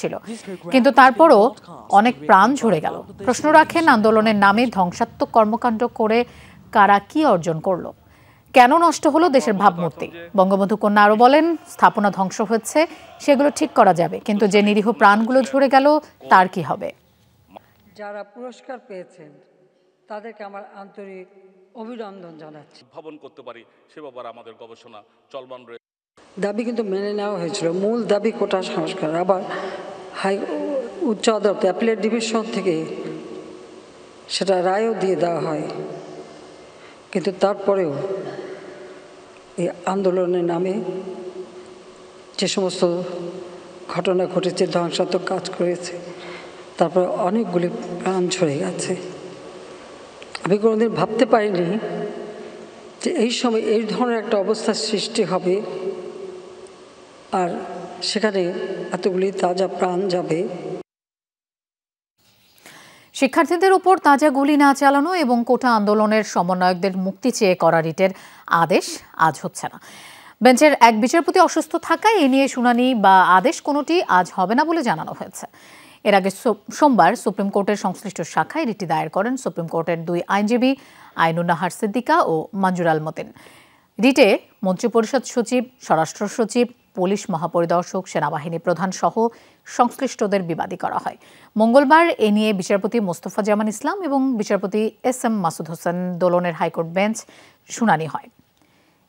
ছিল, কিন্তু তারপরও অনেক প্রাণ ঝরে গেল। প্রশ্ন রাখেন, আন্দোলনের নামে ধ্বংসাত্মক কর্মকাণ্ড করে কারা কি অর্জন করলো, কেন নষ্ট হলো দেশের ভাবমূর্তি? বঙ্গবন্ধু কন্যা আরো বলেন, স্থাপনা ধ্বংস হচ্ছে, সেগুলো ঠিক করা যাবে, কিন্তু যে নিরীহ প্রাণগুলো ঝরে গেল তার কি হবে? যারা পুরস্কার পেয়েছেন তাদেরকে আমার আন্তরিক অভিনন্দন জানাচ্ছি। উদ্ভাবন করতে পারি সে ব্যাপারে আমাদের গবেষণা চলমান রয়েছে। দাবি কিন্তু মেনে নেওয়া হয়েছিল, মূল দাবি কোটা সংস্কার। আবার উচ্চ আদালত অ্যাপিলেট ডিভিশন থেকে সেটা রায়ও দিয়ে দেওয়া হয়, কিন্তু তারপরেও এই আন্দোলনের নামে যে সমস্ত ঘটনা ঘটেছে, ধ্বংসাত্মক কাজ করেছে, তারপর অনেকগুলি প্রাণ ঝরে গেছে। আমি কোনোদিন ভাবতে পারিনি যে এই সময় এই ধরনের একটা অবস্থার সৃষ্টি হবে আর সেখানে এতগুলি তাজা প্রাণ যাবে। শিক্ষার্থীদের উপর তাজা গুলি না চালানো এবং কোটা আন্দোলনের সমন্বয়কদের মুক্তি চেয়ে করা রিটের আদেশ আজ হচ্ছে না। বেঞ্চের এক বিচারপতি অসুস্থ থাকায় এ নিয়ে শুনানি বা আদেশ কোনোটি আজ হবে না বলে জানানো হয়েছে। এর আগে সোমবার সুপ্রিম কোর্টের সংশ্লিষ্ট শাখায় রিটটি দায়ের করেন সুপ্রিম কোর্টের দুই আইনজীবী আইনুন নাহার সিদ্দিকা ও মঞ্জুর আল মতিন। রিটে মন্ত্রিপরিষদ সচিব, স্বরাষ্ট্র সচিব, পুলিশ মহাপরিদর্শক, সেনাবাহিনী প্রধান সহ সংশ্লিষ্টদের বিবাদী করা হয়। মঙ্গলবার এ নিয়ে বিচারপতি মোস্তফা জামান ইসলাম এবং বিচারপতি এস এম মাসুদ হোসেন দোলনের হাইকোর্ট বেঞ্চ শুনানি হয়।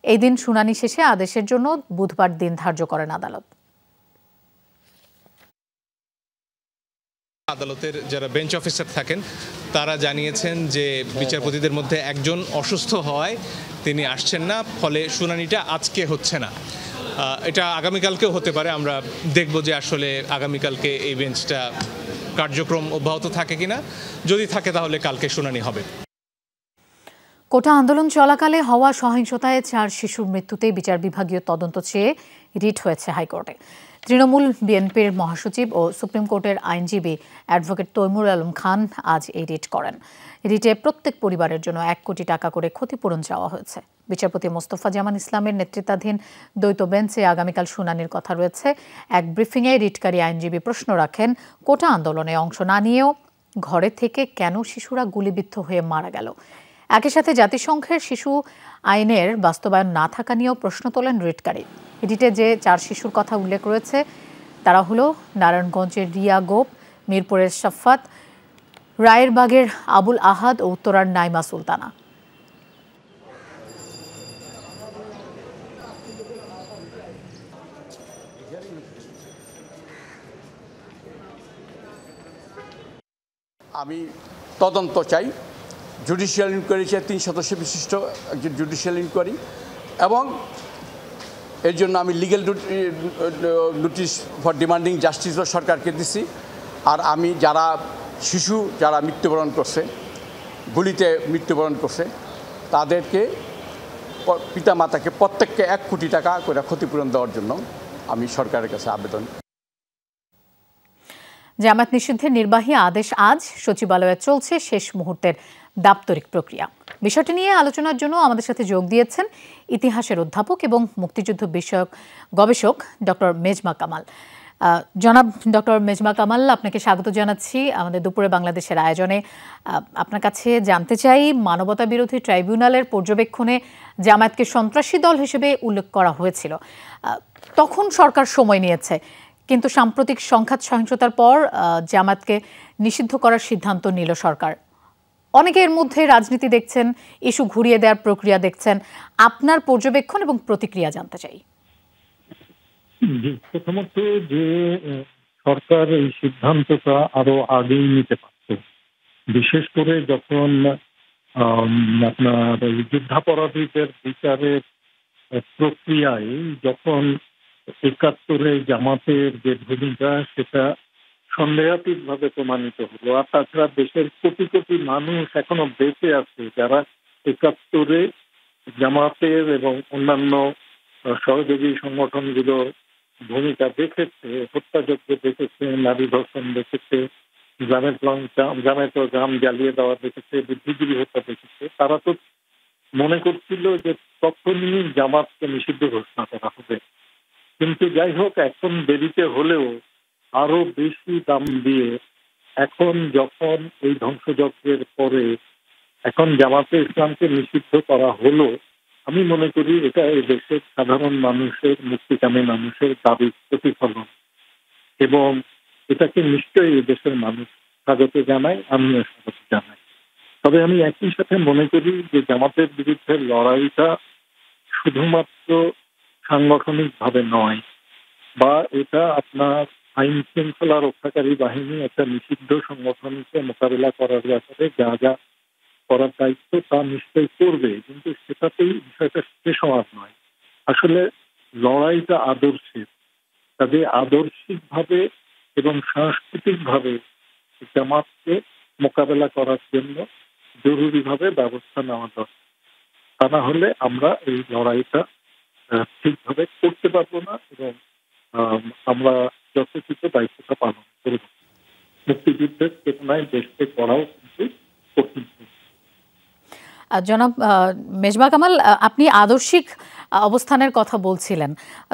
এই দিন শুনানি শেষে আদেশের জন্য বুধবার দিন ধার্য করেন আদালত। আদালতের যারা বেঞ্চ অফিসার থাকেন তারা জানিয়েছেন যে বিচারপতিদের মধ্যে একজন অসুস্থ হওয়ায় তিনি আসছেন না, ফলে শুনানিটা আজকে হচ্ছে না। এটা আগামীকালকেও হতে পারে। আমরা দেখব যে আসলে আগামীকালকে এই বেঞ্চটা কার্যক্রম অব্যাহত থাকে কিনা। যদি থাকে তাহলে কালকে শুনানি হবে। কোটা আন্দোলন চলাকালে হওয়া সহিংসতায় 4 শিশুর মৃত্যুতে বিচার বিভাগীয় তদন্ত চেয়ে রিট হয়েছে হাইকোর্টে। তৃণমূল বিএনপির মহাসচিব ও সুপ্রিম কোর্টের আইনজীবী অ্যাডভোকেট তৈমুর আলম খান আজ এই রিট করেন। রিটে প্রত্যেক পরিবারের জন্য 1 কোটি টাকা করে ক্ষতিপূরণ চাওয়া হয়েছে। বিচারপতি মোস্তফা জামান ইসলামের নেতৃত্বাধীন দ্বৈত বেঞ্চে আগামীকাল শুনানির কথা রয়েছে। এক ব্রিফিংয়ে রিটকারী আইনজীবী প্রশ্ন রাখেন, কোটা আন্দোলনে অংশ না নিয়েও ঘরে থেকে কেন শিশুরা গুলিবিদ্ধ হয়ে মারা গেল? একই সাথে জাতিসংঘের শিশু আইনের বাস্তবায়ন না থাকা নিয়েও প্রশ্ন তোলেন রিটকারী। রিটে যে 4 শিশুর কথা উল্লেখ রয়েছে তারা হলো নারায়ণগঞ্জের রিয়া গোপ, মিরপুরের সাফাত, রায়েরবাগের আবুল আহাদ ও উত্তরার নাইমা সুলতানা। আমি তদন্ত চাই। জুডিশিয়াল ইনকোয়ারি চাই, 3 সদস্য বিশিষ্ট একজন জুডিশিয়াল ইনকোয়ারি, এবং এর জন্য আমি লিগ্যাল নোটিশ ফর ডিমান্ডিং জাস্টিসও সরকারকে দিছি। আর আমি শিশু যারা মৃত্যুবরণ করছে, গুলিতে মৃত্যুবরণ করছে, তাদেরকে পিতামাতাকে প্রত্যেককে 1 কোটি টাকা করে ক্ষতিপূরণ দেওয়ার জন্য আমি সরকারের কাছে আবেদন। জামায়াত নিষিদ্ধের নির্বাহী আদেশ আজ, সচিবালয়ে চলছে শেষ মুহূর্তের দাপ্তরিক প্রক্রিয়া। বিষয়টি নিয়ে আলোচনার জন্য আমাদের সাথে যোগ দিয়েছেন ইতিহাসের অধ্যাপক এবং মুক্তিযুদ্ধ বিষয়ক গবেষক ডক্টর মেজমা কামাল। জনাব ডক্টর মেজমা কামাল, আপনাকে স্বাগত জানাচ্ছি আমাদের দুপুরে বাংলাদেশের আয়োজনে। আপনার কাছে জানতে চাই, মানবতা বিরোধী ট্রাইব্যুনালের পর্যবেক্ষণে জামায়াতকে সন্ত্রাসী দল হিসেবে উল্লেখ করা হয়েছিল। তখন সরকার সময় নিয়েছে, কিন্তু সাম্প্রতিক সংঘাত সহিংসতার পর জামায়াতকে নিষিদ্ধ করার সিদ্ধান্ত নিল সরকার। অনেকে এর মধ্যে রাজনীতি দেখছেন, ইস্যু ঘুরিয়ে দেওয়ার প্রক্রিয়া দেখছেন। আপনার পর্যবেক্ষণ এবং প্রতিক্রিয়া জানতে চাই। প্রথমত, যে সরকার এই সিদ্ধান্তটা আরো আগেই নিতে পারত, বিশেষ করে যখন আপনার যুদ্ধাপরাধীদের বিচারের প্রক্রিয়ায় যখন ৭১ জামাতের যে ভূমিকা সেটা সন্দেহাতীত ভাবে প্রমাণিত হলো। আর তাছাড়া দেশের কোটি কোটি মানুষ এখনো বেঁচে আছে যারা ৭১ জামাতের এবং অন্যান্য সহযোগী সংগঠনগুলোর ভূমিকা দেখেছে, হত্যাযজ্ঞ দেখেছে, নারী ধর্ষণ দেখেছে, গ্রাম জ্বালিয়ে দেওয়া দেখেছে, বুদ্ধিজীবী হত্যা দেখেছে। তারা তো মনে করছিল যে তখনই জামাতকে নিষিদ্ধ ঘোষণা করা হবে। কিন্তু যাই হোক, এখন দেরিতে হলেও আরো বেশি দাম দিয়ে এখন যখন এই ধ্বংসযজ্ঞের পরে এখন জামাতে ইসলামকে নিষিদ্ধ করা হলো, আমি মনে করি এটা এই দেশের সাধারণ মানুষের, মুক্তিকামী মানুষের দাবির প্রতিফলন, এবং এটাকে নিশ্চয়ই এই দেশের মানুষ স্বাগত জানায়, আমিও স্বাগত জানাই। তবে আমি একই সাথে মনে করি যে জামাতের বিরুদ্ধে লড়াইটা শুধুমাত্র সাংগঠনিক ভাবে নয়, বা এটা আপনার আইন শৃঙ্খলা রক্ষাকারী বাহিনী একটা নিষিদ্ধ সংগঠনকে মোকাবিলা করার ব্যাপারে যা যা করার দায়িত্ব তা নিশ্চয়ই করবে, কিন্তু সেটাতেই বিষয়টা শেষ হওয়ার নয়। আসলে লড়াইটা আদর্শের, কাজে আদর্শিকভাবে এবং সাংস্কৃতিকভাবে জামাতকে মোকাবেলা করার জন্য জরুরিভাবে ব্যবস্থা নেওয়া দরকার। তা না হলে আমরা এই লড়াইটা ঠিকভাবে করতে পারবো না, এবং আমরা যথোচিত দায়িত্বটা পালন করব। মুক্তিযুদ্ধের চেতনায় দেশকে করাও কিন্তু কঠিন। জনাব মেজবা কামাল, আপনি আদর্শিক অবস্থানের কথা বলছিলেন,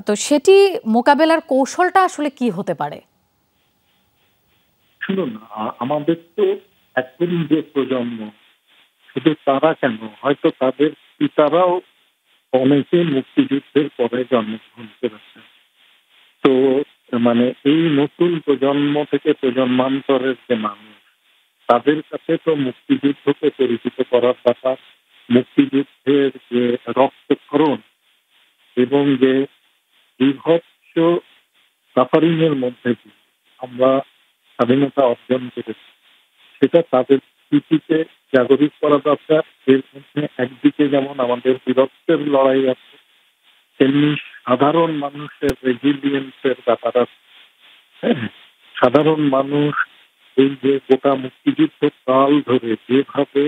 তো সেটি মোকাবেলার কৌশলটা আসলে কি হতে পারে? শুনুন, আমাদের তো এখন যে প্রজন্ম, শুধু তারা কেন, হয়তো তাদের পিতারাও অনেকে মুক্তিযুদ্ধের পরে জন্মগ্রহণ করেছে। তো মানে এই নতুন প্রজন্ম থেকে প্রজন্মান্তরের যে মানুষ, তাদের কাছে তো মুক্তিযুদ্ধকে পরিচিত করার ব্যাপার, মুক্তিযুদ্ধের যে রক্তক্ষরণ এবং যে বিভৎস সাফারিং এর মধ্যে দিয়ে আমরা স্বাধীনতা অর্জন করেছি, সেটা তাদের স্মৃতিতে জাগরিত করা দরকার। এর মধ্যে একদিকে যেমন আমাদের বীরত্বের লড়াই আছে, তেমনি সাধারণ মানুষের রেজিলিয়েন্সের ব্যাপার আছে। সাধারণ মানুষ এই যে গোটা মুক্তিযুদ্ধ কাল ধরে যেভাবে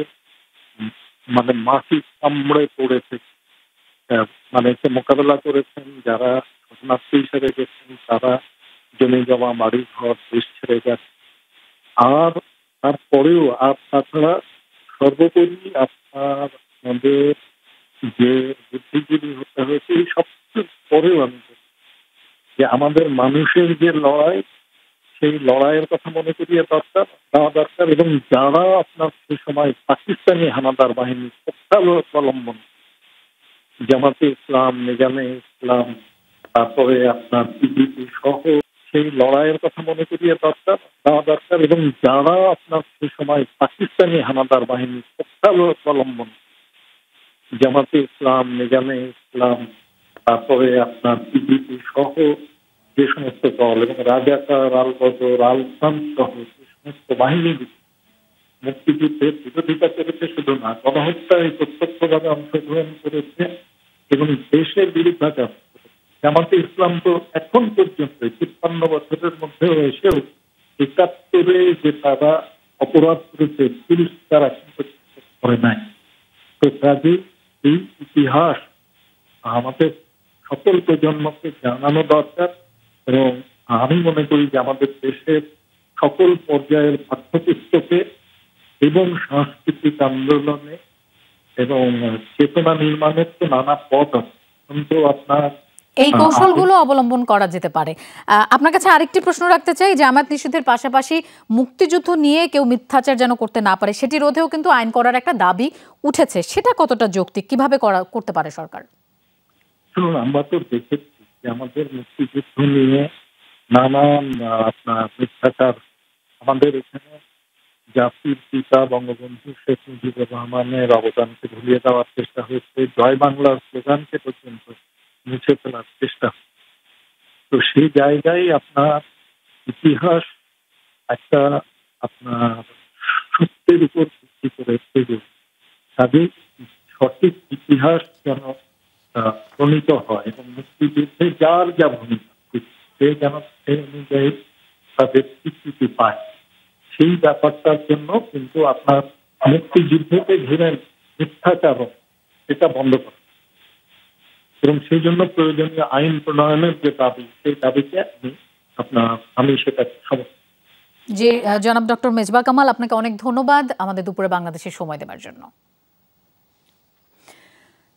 মানে মাটি কামড়ে পড়েছে, মানে মোকাবেলা করেছেন, যারা শরণার্থী হিসেবে গেছেন তারা জমি জমা বাড়ি ঘর দেশ ছেড়ে গেছে, আর তারপরেও আর তাছাড়া সর্বোপরি আপনার আমাদের যে বুদ্ধিজীবী হতে হয়েছে, এই সবচেয়ে পরেও আমি যে আমাদের মানুষের যে লড়াই, সেই লড়াইয়ের কথা মনে করিয়ে দেওয়া দরকার। এবং যারা আপনার সে সময় পাকিস্তানি হানাদার বাহিনীর অবলম্বন, জামাতে ইসলাম, নিজামে ইসলাম, তারপরে আপনার পিডিপি সহ সেই লড়াইয়ের কথা মনে করিয়ে দেওয়া দরকার। এবং যারা আপনার সে সময় পাকিস্তানি হানাদার বাহিনীর অবলম্বন, জামাতে ইসলাম, নিজামে ইসলাম, তারপরে আপনার পিডিপি সহ যে সমস্ত দল এবং রাজাকার, আল বদর, আল সাম সহ যে সমস্ত বাহিনী মুক্তিযুদ্ধের বিরোধিতা করেছে, শুধু না গণহত্যায় প্রত্যক্ষভাবে অংশগ্রহণ করেছে এবং দেশের বিরুদ্ধে জামাতে ইসলাম তো এখন পর্যন্ত ৫৩ বছরের মধ্যেও এসেও ৭১ যে তারা অপরাধ করেছে পুলিশ তারা কিন্তু করে নাই। তো কাজে এই ইতিহাস আমাদের সকল প্রজন্মকে জানানো দরকার, এবং আমি মনে করি যে আমাদের দেশের সকল পর্যায়ের পাঠ্যপুস্তকে এবং সাংস্কৃতিক আন্দোলনে এবং চেতনা নির্মাণের তো নানা পথ আছে, কিন্তু আপনার এই কৌশলগুলো অবলম্বন করা যেতে পারে। আপনার কাছে আরেকটি প্রশ্ন রাখতে চাই, জামাত নিষিদ্ধের পাশাপাশি মুক্তিযুদ্ধ নিয়ে কেউ মিথ্যাচার যেন করতে না পারে, সেটি রোধেও কিন্তু আইন করার একটা দাবি উঠেছে, সেটা কতটা যৌক্তিক, কিভাবে করতে পারে সরকার? শুনুন, আমরা তো দেখেছি যে আমাদের মুক্তিযুদ্ধ নিয়ে নানান আপনার মিথ্যাচার, আমাদের এখানে জাতির পিতা বঙ্গবন্ধু শেখ মুজিবুর রহমানের অবদানকে ভুলিয়ে দেওয়ার চেষ্টা হয়েছে, জয় বাংলার স্লোগানকে পর্যন্ত মুছে ফেলার চেষ্টা। তো সেই জায়গায় আপনার ইতিহাস একটা আপনার সত্যের উপর ভিত্তি করে তৈরি, কাজে সঠিক ইতিহাস যেন প্রণীত হয় এবং মুক্তিযুদ্ধে যার যা ভূমিকা সে যেন সেই অনুযায়ী তাদের স্বীকৃতি পায়, সেই ব্যাপারটার জন্য কিন্তু আপনার মুক্তিযুদ্ধকে ঘিরে মিথ্যাচারণ এটা বন্ধ করা এবং সেই জন্য প্রয়োজনীয় আইন প্রণয়নের যে দাবি, সেই দাবিকে আমি সেটা সমর্থন। জি জনাব ডক্টর মেজবা কামাল, আপনাকে অনেক ধন্যবাদ আমাদের দুপুরে বাংলাদেশের সময় দেওয়ার জন্য।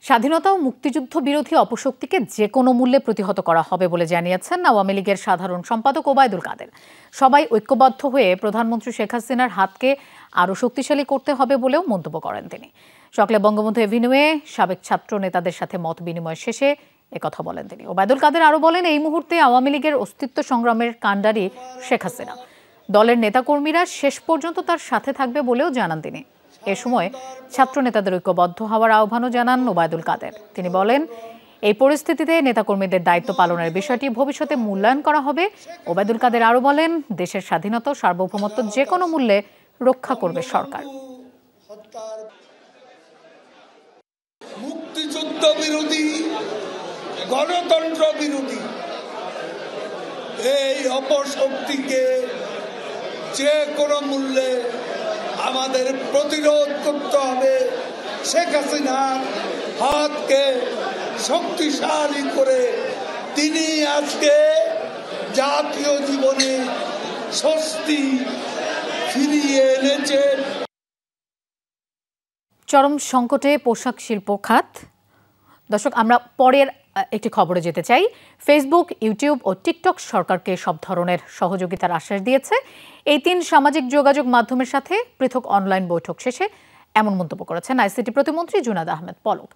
স্বাধীনতা ও মুক্তিযুদ্ধ বিরোধী অপশক্তিকে যে কোনো মূল্যে প্রতিহত করা হবে বলে জানিয়েছেন আওয়ামী লীগের সাধারণ সম্পাদক ওবায়দুল কাদের। সবাই ঐক্যবদ্ধ হয়ে প্রধানমন্ত্রী শেখ হাসিনার হাতকে আরও শক্তিশালী করতে হবে বলেও মন্তব্য করেন তিনি। সকালে বঙ্গবন্ধু এভিনিউয়ে সাবেক ছাত্র নেতাদের সাথে মত বিনিময় শেষে একথা বলেন তিনি। ওবায়দুল কাদের আরও বলেন, এই মুহূর্তে আওয়ামী লীগের অস্তিত্ব সংগ্রামের কাণ্ডারি শেখ হাসিনা। দলের নেতাকর্মীরা শেষ পর্যন্ত তার সাথে থাকবে বলেও জানান তিনি। এ সময় ছাত্র নেতাদের ঐক্যবদ্ধ হওয়ার আহ্বানও জানান ওবায়দুল কাদের। তিনি বলেন, এই পরিস্থিতিতে নেতাকর্মীদের দায়িত্ব পালনের বিষয়টি ভবিষ্যতে মূল্যায়ন করা হবে। ওবায়দুল কাদের আরও বলেন, দেশের স্বাধীনতা ও সার্বভৌমত্ব যে কোনো মূল্যে রক্ষা করবে সরকার। মুক্তিযুদ্ধ বিরোধী, গণতন্ত্র বিরোধী এই অপশক্তিকে যে কোনো মূল্যে আমাদের প্রতিরোধ করতে হবে। শেখ হাসিনার হাতকে শক্তিশালী করে তিনি আজকে জাতীয় জীবনে স্বস্তি ফিরিয়ে এনেছেন। চরম সংকটে পোশাক শিল্প খাত। দর্শক, আমরা পরের একটি খবরে যেতে চাই। ফেসবুক, ইউটিউব ও টিকটক সরকারকে সব ধরনের সহযোগিতার আশ্বাস দিয়েছে। এই 3 সামাজিক যোগাযোগ মাধ্যমের সাথে পৃথক অনলাইন বৈঠক শেষে এমন মন্তব্য করেছেন আইসিটি প্রতিমন্ত্রী জুনাদ আহমেদ পলক।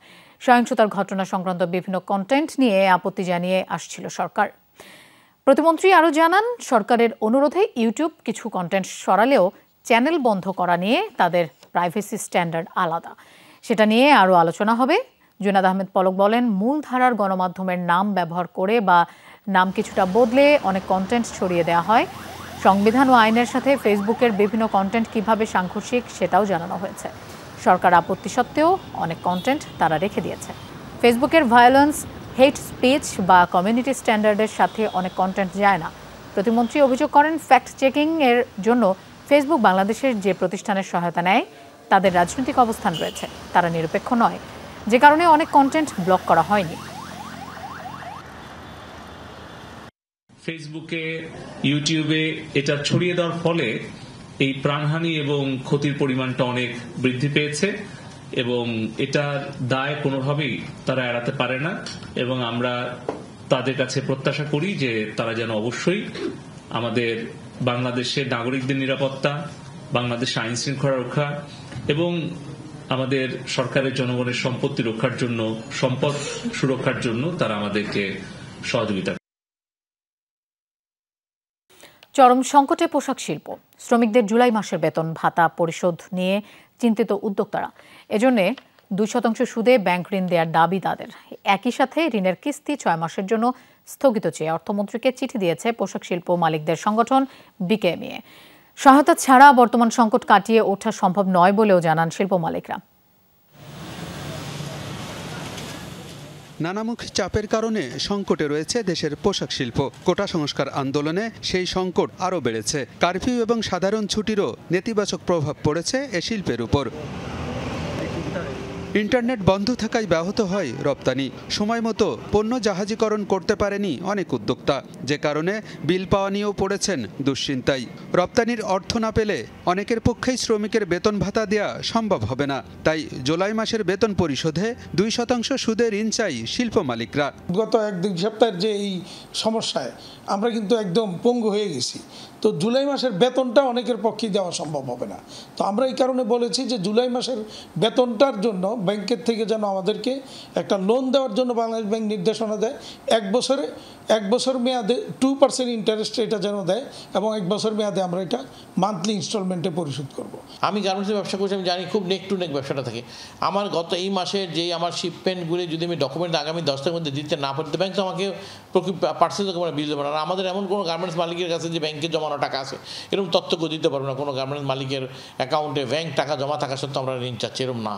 সহিংসতার ঘটনা সংক্রান্ত বিভিন্ন কন্টেন্ট নিয়ে আপত্তি জানিয়ে আসছিল সরকার। প্রতিমন্ত্রী আরও জানান, সরকারের অনুরোধে ইউটিউব কিছু কন্টেন্ট সরালেও চ্যানেল বন্ধ করা নিয়ে তাদের প্রাইভেসি স্ট্যান্ডার্ড আলাদা, সেটা নিয়ে আরও আলোচনা হবে। জুনাদ আহমেদ পলক বলেন, মূলধারার গণমাধ্যমের নাম ব্যবহার করে বা নাম কিছুটা বদলে অনেক কন্টেন্ট ছড়িয়ে দেওয়া হয়। সংবিধান ও আইনের সাথে ফেসবুকের বিভিন্ন কন্টেন্ট কিভাবে সাংঘর্ষিক সেটাও জানানো হয়েছে। সরকার আপত্তি সত্ত্বেও অনেক কন্টেন্ট তারা রেখে দিয়েছে। ফেসবুকের ভায়োলেন্স, হেট স্পিচ বা কমিউনিটি স্ট্যান্ডার্ডের সাথে অনেক কন্টেন্ট যায় না। প্রতিমন্ত্রী অভিযোগ করেন, ফ্যাক্ট চেকিং এর জন্য ফেসবুক বাংলাদেশের যে প্রতিষ্ঠানের সহায়তা নেয় তাদের রাজনৈতিক অবস্থান রয়েছে, তারা নিরপেক্ষ নয়, যে কারণে অনেক কন্টেন্ট ব্লক করা হয়নি। ফেসবুকে, ইউটিউবে এটা ছড়িয়ে দেওয়ার ফলে এই প্রাণহানি এবং ক্ষতির পরিমাণটা অনেক বৃদ্ধি পেয়েছে এবং এটার দায় কোনোভাবেই তারা এড়াতে পারে না এবং আমরা তাদের কাছে প্রত্যাশা করি যে তারা যেন অবশ্যই আমাদের বাংলাদেশের নাগরিকদের নিরাপত্তা, বাংলাদেশের আইন শৃঙ্খলা রক্ষা এবং আমাদের সরকারের জনগণের সম্পত্তি রক্ষার জন্য, সম্পদ সুরক্ষার জন্য তারা আমাদেরকে সহযোগিতা। চরম সংকটে পোশাক শিল্প। শ্রমিকদের জুলাই মাসের বেতন ভাতা পরিশোধ নিয়ে চিন্তিত উদ্যোক্তারা। এজন্য 2% সুদে ব্যাংক ঋণ দেওয়ার দাবি তাদের। একই সাথে ঋণের কিস্তি 6 মাসের জন্য স্থগিত চেয়ে অর্থমন্ত্রীকে চিঠি দিয়েছে পোশাক শিল্প মালিকদের সংগঠন বিকেএমইএ। সহায়তা ছাড়া বর্তমান সংকট কাটিয়ে ওঠা সম্ভব নয় বলেও জানান শিল্প মালিকরা। নানামুখী চাপের কারণে সংকটে রয়েছে দেশের পোশাক শিল্প। কোটা সংস্কার আন্দোলনে সেই সংকট আরও বেড়েছে। কারফিউ এবং সাধারণ ছুটিরও নেতিবাচক প্রভাব পড়েছে এ শিল্পের উপর। ইন্টারনেট বন্ধ থাকায় ব্যাহত হয় রপ্তানি। সময় মতো পণ্য জাহাজীকরণ করতে পারেনি অনেক উদ্যোক্তা, যে কারণে বিল পাওয়া নিয়েও পড়েছেন দুশ্চিন্তায়। রপ্তানির অর্থ না পেলে অনেকের পক্ষেই শ্রমিকের বেতন ভাতা দেওয়া সম্ভব হবে না। তাই জুলাই মাসের বেতন পরিশোধে 2% সুদে ঋণ চাই শিল্প মালিকরা। গত 1-2 সপ্তাহের যে এই সমস্যায় আমরা কিন্তু একদম পঙ্গু হয়ে গেছি। তো জুলাই মাসের বেতনটা অনেকের পক্ষে দেওয়া সম্ভব হবে না। তো আমরা এই কারণে বলেছি যে জুলাই মাসের বেতনটার জন্য ব্যাংকের থেকে যেন আমাদেরকে একটা লোন দেওয়ার জন্য বাংলাদেশ ব্যাংক নির্দেশনা দেয়। 1 বছর মেয়াদে 2% ইন্টারেস্ট এটা যেন দেয় এবং 1 বছর মেয়াদে আমরা এটা মান্থলি ইনস্টলমেন্টে পরিশোধ করব। আমি গার্মেন্টসের ব্যবসা করছি, আমি জানি খুব নেক টু নেক ব্যবসাটা থাকে। আমার গত এই মাসের যে আমার শিপমেন্টগুলি যদি আমি ডকুমেন্ট আগামী 10 দিনের মধ্যে দিতে না পারি, ব্যাংক তো আমাকে পার্সেন্ট বিল দেবে না। আর আমাদের এমন কোনো গার্মেন্টস মালিকের কাছে যে ব্যাংকে জমানো টাকা আছে এরকম তথ্য দিতে পারবো না। কোনো গার্মেন্টস মালিকের অ্যাকাউন্টে ব্যাংক টাকা জমা থাকা সত্ত্বেও আমরা ঋণ চাচ্ছি, এরকম না।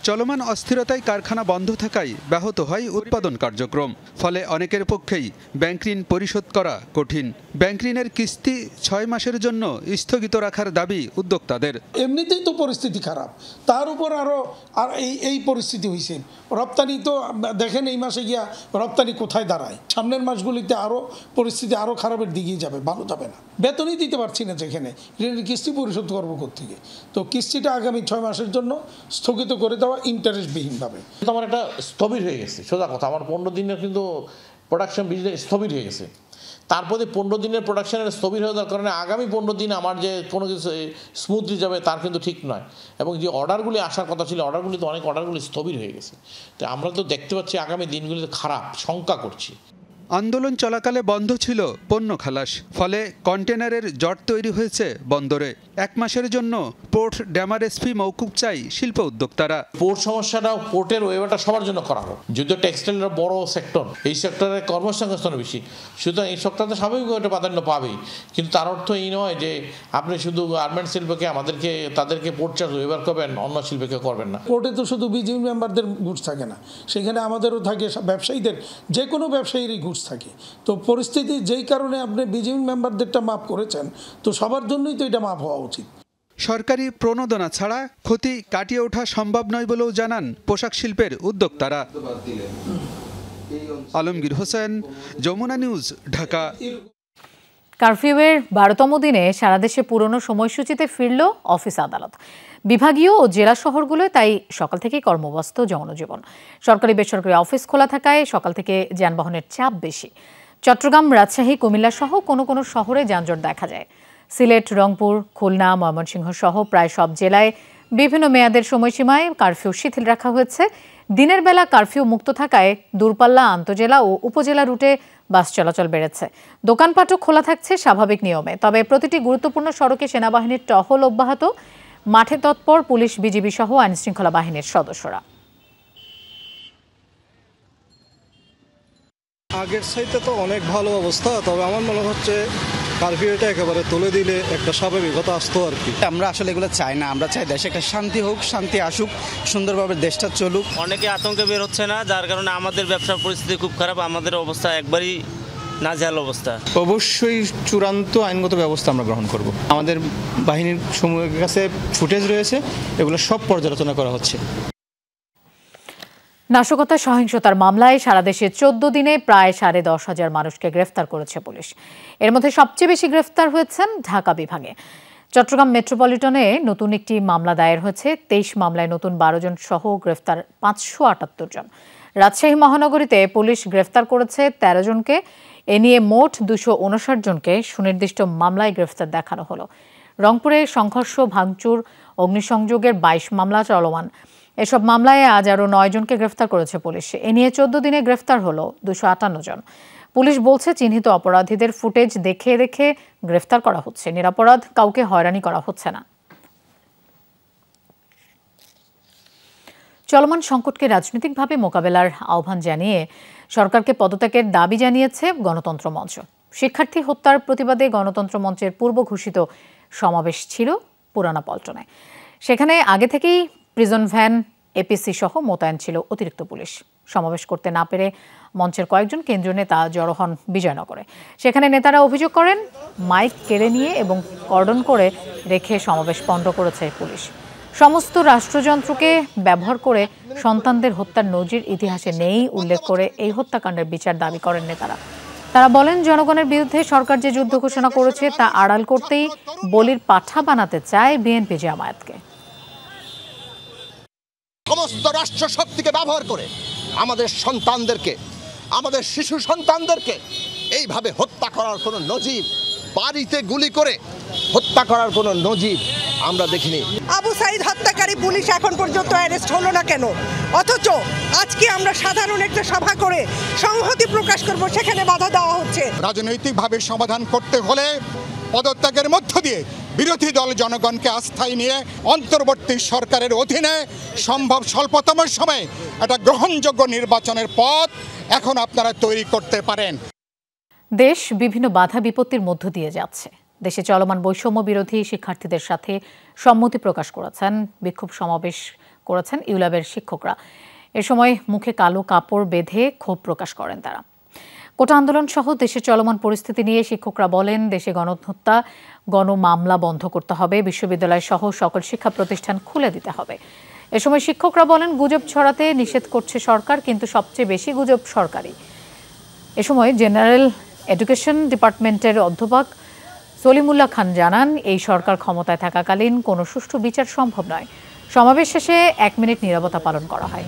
চলমান অস্থিরতায় কারখানা বন্ধ থাকায় ব্যাহত হয় উৎপাদন কার্যক্রম। ফলে অনেকের পক্ষেই ব্যাংক ঋণ পরিশোধ করা কঠিন। ব্যাংক ঋণের কিস্তি 6 মাসের জন্য স্থগিত রাখার দাবি উদ্যোক্তাদের। এমনিতেই তো পরিস্থিতি খারাপ, তার উপর আরও এই পরিস্থিতি হয়েছে। রপ্তানি তো দেখেন এই মাসে গিয়া রপ্তানি কোথায় দাঁড়ায়। সামনের মাসগুলিতে আরও পরিস্থিতি আরও খারাপের দিকেই যাবে, ভালো যাবে না। বেতনই দিতে পারছি না, যেখানে ঋণের কিস্তি পরিশোধ করবো কোত্থেকে। তো কিস্তিটা আগামী 6 মাসের জন্য স্থগিত করে দেওয়া দেওয়া ইন্টারেস্টবিহীনভাবে। আমার একটা স্থবির হয়ে গেছে, সোজা কথা। আমার 15 দিনের কিন্তু প্রোডাকশন বিজনেস স্থবির হয়ে গেছে। তারপরে 15 দিনের প্রোডাকশনের স্থবির হয়ে যাওয়ার কারণে আগামী 15 দিন আমার যে কোনো কিছু স্মুথলি যাবে তার কিন্তু ঠিক নয়। এবং যে অর্ডারগুলি আসার কথা ছিল, অর্ডারগুলি তো অনেক অর্ডারগুলি স্থবির হয়ে গেছে। তো আমরা তো দেখতে পাচ্ছি আগামী দিনগুলিতে খারাপ, শঙ্কা করছি। আন্দোলন চলাকালে বন্ধ ছিল পণ্য খালাস, ফলে কন্টেনারের জট তৈরি হয়েছে বন্দরে। 1 মাসের জন্য পোর্ট ড্যামারেসফি মৌকুব চাই শিল্প উদ্যোক্তারা। পোর্ট সমস্যাটা, পোর্টের ওয়েবারটা সবার জন্য করা হোক। যদিও টেক্সটাইলের বড় সেক্টর, এই সেক্টরে কর্মসংস্থান বেশি, সুতরাং এই সেক্টরটা স্বাভাবিকভাবে প্রাধান্য পাবেই। কিন্তু তার অর্থ এই নয় যে আপনি শুধু গার্মেন্ট শিল্পকে তাদেরকে পোর্ট চার্জ ওয়েবার করবেন, অন্য শিল্পকে করবেন না। পোর্টে তো শুধু বিজিএম মেম্বারদের গুডস থাকে না, সেখানে আমাদেরও থাকে, ব্যবসায়ীদের, যে কোনো ব্যবসায়ীরই গুডস থাকে। তো পরিস্থিতি যেই কারণে আপনি বিজিএম মেম্বারদেরটা মাফ করেছেন, তো সবার জন্যই তো এটা মাফ হওয়া উচিত। সরকারি প্রণোদনা ছাড়া ক্ষতি কাটিয়ে ওঠা সম্ভব নয় বলেও জানান পোশাক শিল্পের উদ্যোক্তারা। আলমগীর হোসেন, যমুনা নিউজ, ঢাকা। কারফিউয়ের 12তম দিনে সারা দেশে পুরনো সময়সূচিতে ফিরল অফিস আদালত। বিভাগীয় ও জেলা শহরগুলোয় তাই সকাল থেকেই কর্মব্যস্ত জনজীবন। সরকারি বেসরকারি অফিস খোলা থাকায় সকাল থেকে যানবাহনের চাপ বেশি। চট্টগ্রাম, রাজশাহী, কুমিল্লা সহ কোনো কোনো শহরে যানজট দেখা যায়। সিলেট, রংপুর, খুলনা, ময়মনসিংহ সহ প্রায় সব জেলায় বিভিন্ন মেয়াদের সময়সীমায় কারফিউ শিথিল রাখা হয়েছে। দিনের বেলা কারফিউ মুক্ত থাকায় দূরপাল্লা, আন্তজেলা ও উপজেলা রুটে বাস চলাচল বেড়েছে। দোকানপাটও খোলা থাকছে স্বাভাবিক নিয়মে। তবে প্রতিটি গুরুত্বপূর্ণ সড়কে সেনাবাহিনীর টহল অব্যাহত, মাঠে তৎপর পুলিশ, বিজিবি সহ আইনশৃঙ্খলা বাহিনীর সদস্যরা। আগের চাইতে তো অনেক ভালো অবস্থা, তবে আমার মনে হচ্ছে কারফিউটা একেবারে তুলে দিলে একটা স্বাভাবিকতা আসতো আর কি। আমরা আসলে এগুলো চাই না, আমরা চাই দেশে একটা শান্তি হোক, শান্তি আসুক, সুন্দরভাবে দেশটা চলুক। অনেকে আতঙ্কে বের হচ্ছে না, যার কারণে আমাদের ব্যবসার পরিস্থিতি খুব খারাপ, আমাদের অবস্থা একবারই নাজেহাল অবস্থা। অবশ্যই চূড়ান্ত আইনগত ব্যবস্থা আমরা গ্রহণ করব। আমাদের বাহিনীর সমূহের কাছে ফুটেজ রয়েছে, এগুলো সব পর্যালোচনা করা হচ্ছে। নাশকতা, সহিংসতার মামলায় সারা দেশে 14 দিনে প্রায় 10,500 মানুষকে গ্রেফতার করেছে পুলিশ। এর মধ্যে সবচেয়ে বেশি গ্রেফতার হয়েছেন ঢাকা বিভাগে। চট্টগ্রাম মেট্রোপলিটনে নতুন একটি মামলা দায়ের হয়েছে। 23 মামলায় নতুন 12 জন সহ গ্রেফতার 578 জন। রাজশাহী মহানগরীতে পুলিশ গ্রেফতার করেছে 13 জনকে। এ নিয়ে মোট 259 জনকে সুনির্দিষ্ট মামলায় গ্রেফতার দেখানো হলো। রংপুরে সংঘর্ষ, ভাঙচুর, অগ্নিসংযোগের 22 মামলা চলমান। এসব মামলায় আজ আরও 9 জনকে গ্রেফতার করেছে পুলিশ। এ নিয়ে 14 দিনে গ্রেফতার হলো 258 জন। পুলিশ বলছে চিহ্নিত অপরাধীদের ফুটেজ দেখে দেখে গ্রেফতার করা হচ্ছে, নিরপরাধ কাউকে হয়রানি করা হচ্ছে না। চলমান সংকটকে রাজনৈতিকভাবে মোকাবেলার আহ্বান জানিয়ে সরকারকে পদত্যাগের দাবি জানিয়েছে গণতন্ত্র মঞ্চ। শিক্ষার্থী হত্যার প্রতিবাদে গণতন্ত্র মঞ্চের পূর্ব ঘোষিত সমাবেশ ছিল পুরানা পল্টনে। সেখানে আগে থেকেই প্রিজন ভ্যান, এপিসি সহ মোতায়েন ছিল অতিরিক্ত পুলিশ। সমাবেশ করতে না পেরে মঞ্চের কয়েকজন কেন্দ্রীয় নেতা জড়ো হন বিজয়নগরে। সেখানে নেতারা অভিযোগ করেন মাইক কেড়ে নিয়ে এবং কর্ডন করে রেখে সমাবেশ পণ্ড করেছে পুলিশ। সমস্ত রাষ্ট্রযন্ত্রকে ব্যবহার করে সন্তানদের হত্যার নজির ইতিহাসে নেই উল্লেখ করে এই হত্যাকাণ্ডের বিচার দাবি করেন নেতারা। তারা বলেন জনগণের বিরুদ্ধে সরকার যে যুদ্ধ ঘোষণা করেছে তা আড়াল করতেই বলির পাঠা বানাতে চায় বিএনপি জামায়াতকে। সমস্ত রাষ্ট্র শক্তিকে ব্যবহার করে আমাদের সন্তানদেরকে, আমাদের শিশু সন্তানদেরকে এইভাবে হত্যা করার কোনো নজির, বাড়িতে গুলি করে হত্যা করার কোনো নজির আমরা দেখিনি। আবু সাইদ হত্যাকারী পুলিশ এখন পর্যন্ত অ্যারেস্ট হলো না কেন? অথচ আজকে আমরা সাধারণ একটা সভা করে সংহতি প্রকাশ করব, সেখানে বাধা দেওয়া হচ্ছে। রাজনৈতিকভাবে সমাধান করতে হলে পদত্যাগের মধ্য দিয়ে বিরোধী দল জনগণকে আস্থায় নিয়ে অন্তর্বর্তী সরকারের অধীনে সম্ভব স্বল্পতম সময়ে একটা গ্রহণযোগ্য নির্বাচনের পথ এখন আপনারা তৈরি করতে পারেন। দেশ বিভিন্ন বাধা বিপত্তির মধ্য দিয়ে যাচ্ছে। দেশে চলমান বৈষম্য বিরোধী শিক্ষার্থীদের সাথে সম্মতি প্রকাশ করেছেন, বিক্ষোভ সমাবেশ করেছেন ইউল্যাবের শিক্ষকরা। এ সময় মুখে কালো কাপড় বেঁধে ক্ষোভ প্রকাশ করেন তারা। কোটা আন্দোলন সহ দেশের চলমান পরিস্থিতি নিয়ে শিক্ষকরা বলেন দেশে গণহত্যা, গণমামলা বন্ধ করতে হবে, বিশ্ববিদ্যালয় সহ সকল শিক্ষা প্রতিষ্ঠান খুলে দিতে হবে। এ সময় শিক্ষকরা বলেন গুজব ছড়াতে নিষেধ করছে সরকার, কিন্তু সবচেয়ে বেশি গুজব সরকারি। এ সময় জেনারেল এডুকেশন ডিপার্টমেন্টের অধ্যাপক সলিমুল্লাহ খান জানান এই সরকার ক্ষমতায় থাকাকালীন কোনো সুষ্ঠু বিচার সম্ভব নয়। সমাবেশ শেষে 1 মিনিট নীরবতা পালন করা হয়।